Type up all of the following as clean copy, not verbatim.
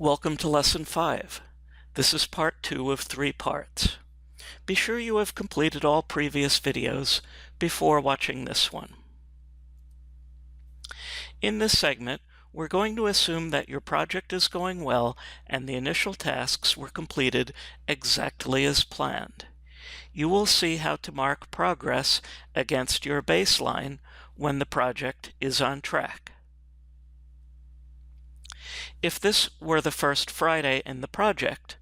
Welcome to Lesson 5. This is part 2 of 3 parts. Be sure you have completed all previous videos before watching this one. In this segment, we're going to assume that your project is going well and the initial tasks were completed exactly as planned. You will see how to mark progress against your baseline when the project is on track. If this were the first Friday in the project,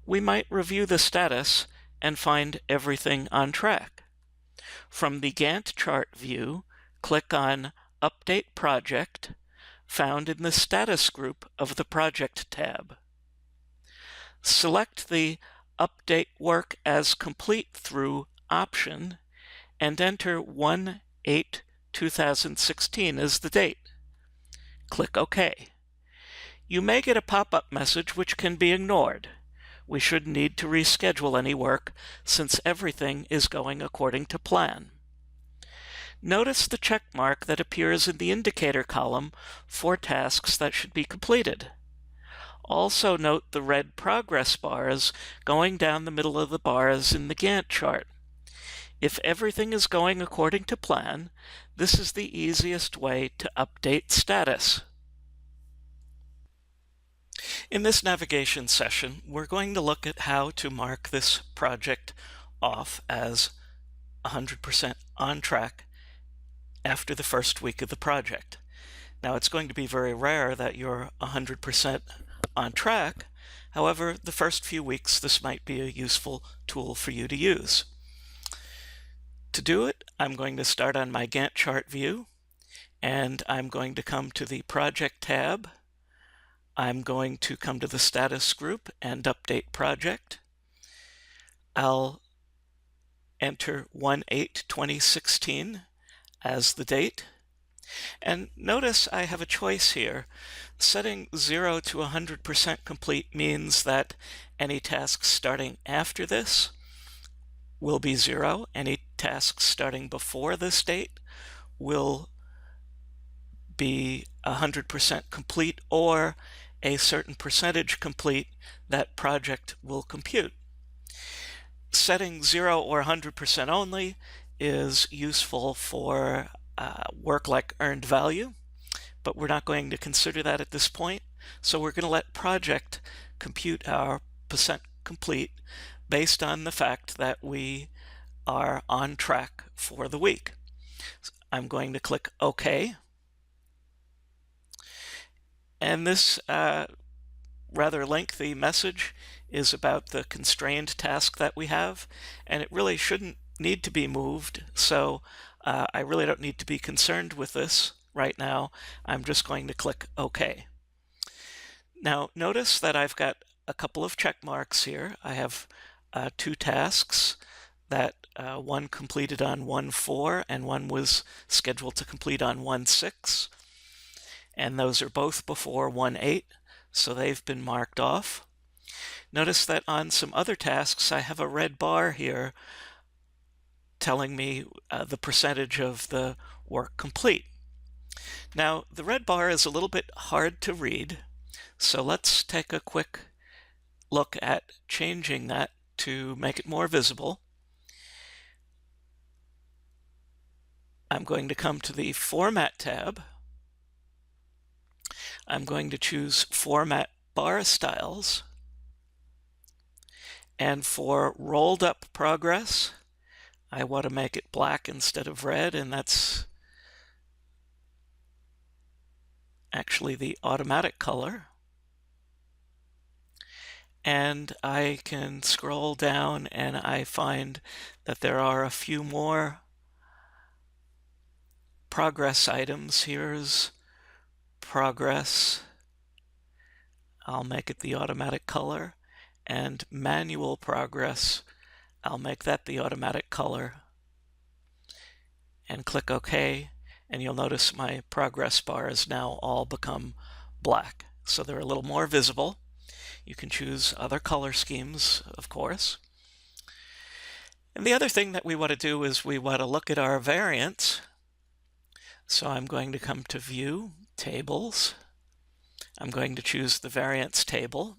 we might review the status and find everything on track. From the Gantt chart view, click on Update Project, found in the Status group of the Project tab. Select the Update Work as Complete Through option and enter 1/8/2016 as the date. Click OK. You may get a pop-up message which can be ignored. We shouldn't need to reschedule any work since everything is going according to plan. Notice the check mark that appears in the indicator column for tasks that should be completed. Also note the red progress bars going down the middle of the bars in the Gantt chart. If everything is going according to plan, this is the easiest way to update status. In this navigation session, we're going to look at how to mark this project off as 100% on track after the first week of the project. Now, it's going to be very rare that you're 100% on track. However, the first few weeks, this might be a useful tool for you to use. To do it, I'm going to start on my Gantt chart view, and I'm going to come to the Project tab. I'm going to come to the Status group and Update Project. I'll enter 1/8/2016 as the date. And notice I have a choice here. Setting 0 to 100% complete means that any tasks starting after this will be 0. Any tasks starting before this date will be 100% complete, or a certain percentage complete that project will compute. Setting 0 or 100% only is useful for work like earned value, but we're not going to consider that at this point. So we're going to let project compute our percent complete based on the fact that we are on track for the week. So I'm going to click OK. And this rather lengthy message is about the constrained task that we have, and it really shouldn't need to be moved, so I really don't need to be concerned with this right now. I'm just going to click OK. Now notice that I've got a couple of check marks here. I have 2 tasks that one completed on 1/4 and one was scheduled to complete on 1/6. And those are both before 1/8, so they've been marked off. Notice that on some other tasks, I have a red bar here telling me the percentage of the work complete. Now, the red bar is a little bit hard to read, so let's take a quick look at changing that to make it more visible. I'm going to come to the Format tab. I'm going to choose Format Bar Styles. And for rolled up progress, I want to make it black instead of red, and that's actually the automatic color. And I can scroll down and I find that there are a few more progress items. Here's progress. I'll make it the automatic color, and manual progress, I'll make that the automatic color, and click OK, and you'll notice my progress bars now all become black, so they're a little more visible. You can choose other color schemes, of course. And the other thing that we want to do is we want to look at our variance. So I'm going to come to View, Tables. I'm going to choose the variance table,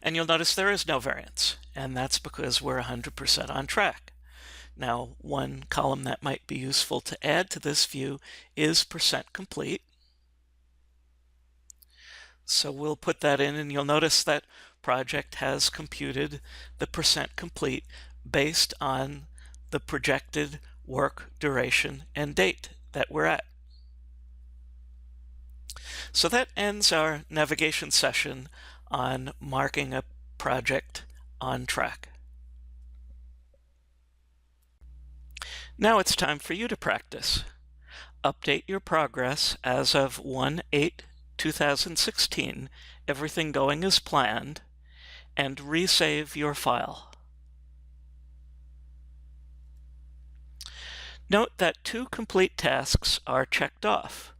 and you'll notice there is no variance, and that's because we're 100% on track. Now, one column that might be useful to add to this view is percent complete. So we'll put that in, and you'll notice that project has computed the percent complete based on the projected work duration and date that we're at. So that ends our navigation session on marking a project on track. Now it's time for you to practice. Update your progress as of 1/8/2016, everything going as planned, and resave your file. Note that 2 complete tasks are checked off.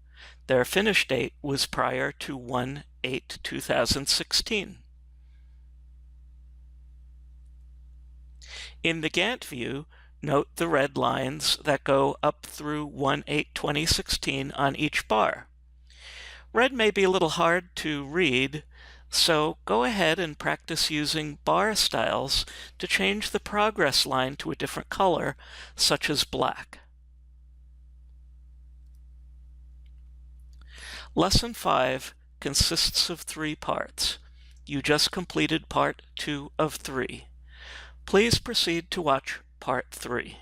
Their finish date was prior to 1/8/2016. In the Gantt view, note the red lines that go up through 1/8/2016 on each bar. Red may be a little hard to read, so go ahead and practice using bar styles to change the progress line to a different color, such as black. Lesson 5 consists of 3 parts. You just completed part 2 of 3. Please proceed to watch part 3.